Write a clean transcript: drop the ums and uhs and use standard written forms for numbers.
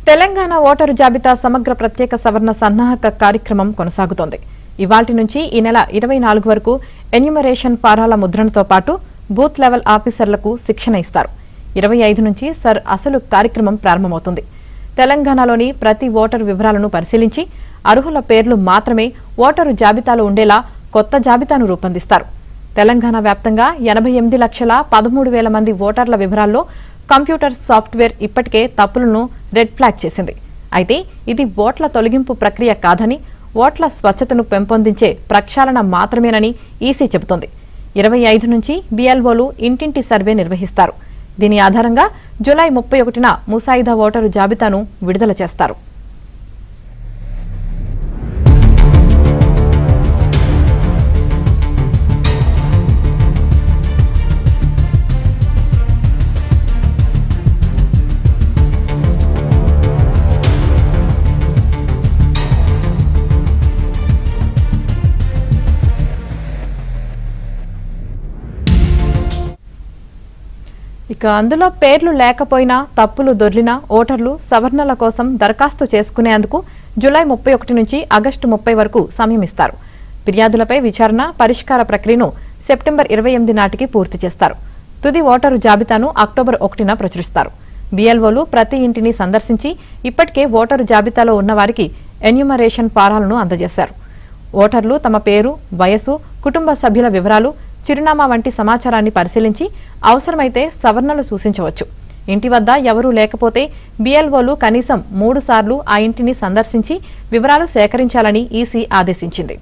Telangana voter జాబితా సమగ్ర ప్రత్యేక సవరణ సన్నాహక కార్యక్రమం కొనసాగుతోంది. ఇవాల్టి నుంచి ఈ నెల 24 వరకు ఎన్యూమరేషన్ ఫారాల ముద్రణతో పాటు బూత్ లెవెల్ ఆఫీసర్లకు శిక్షణ ఇస్తారు. 25 నుంచి అసలు కార్యక్రమం ప్రారంభమవుతుంది. తెలంగాణలోని ప్రతి ఓటరు వివరాలను పరిశీలించి అర్హుల పేర్లు మాత్రమే ఓటరు జాబితాలో ఉండేలా కొత్త జాబితాను రూపొందిస్తారు. తెలంగాణ వ్యాప్తంగా 88,13,000 మంది ఓటర్ల వివరాల్లో కంప్యూటర్ సాఫ్ట్వేర్ ఇప్పటికే తప్పులను రెడ్ ఫ్లాగ్ చేసింది. అయితే ఇది ఓట్ల తొలగింపు ప్రక్రియ కాదని, ఓట్ల స్వచ్ఛతను పెంపొందించే ప్రక్షాళన మాత్రమేనని ఈసీ చెబుతోంది. 25 నుంచి బీఎల్ఓలు ఇంటింటి సర్వే నిర్వహిస్తారు. దీని ఆధారంగా జూలై 31న ముసాయిదా ఓటరు జాబితాను విడుదల చేస్తారు. ఇక అందులో పేర్లు లేకపోయినా తప్పులు దొర్లిన ఓటర్లు సవరణల కోసం దరఖాస్తు చేసుకునేందుకు జూలై 31 నుంచి ఆగస్టు 30 వరకు సమయం ఇస్తారు. ఫిర్యాదులపై విచారణ, పరిష్కార ప్రక్రియను సెప్టెంబర్ 28 నాటికి పూర్తి చేస్తారు. తుది ఓటరు జాబితాను అక్టోబర్ 1న ప్రచురిస్తారు. బీఎల్ఓలు ప్రతి ఇంటిని సందర్శించి ఇప్పటికే ఓటరు జాబితాలో ఉన్నవారికి ఎన్యూమరేషన్ ఫారాలను అందజేశారు. ఓటర్లు తమ పేరు, వయసు, కుటుంబ సభ్యుల వివరాలు, చిరునామా వంటి సమాచారాన్ని పరిశీలించి అవసరమైతే సవరణలు సూచించవచ్చు. ఇంటి వద్ద ఎవరూ లేకపోతే బీఎల్ఓలు కనీసం 3 సార్లు ఆ ఇంటిని సందర్శించి వివరాలు సేకరించాలని ఈసీ ఆదేశించింది.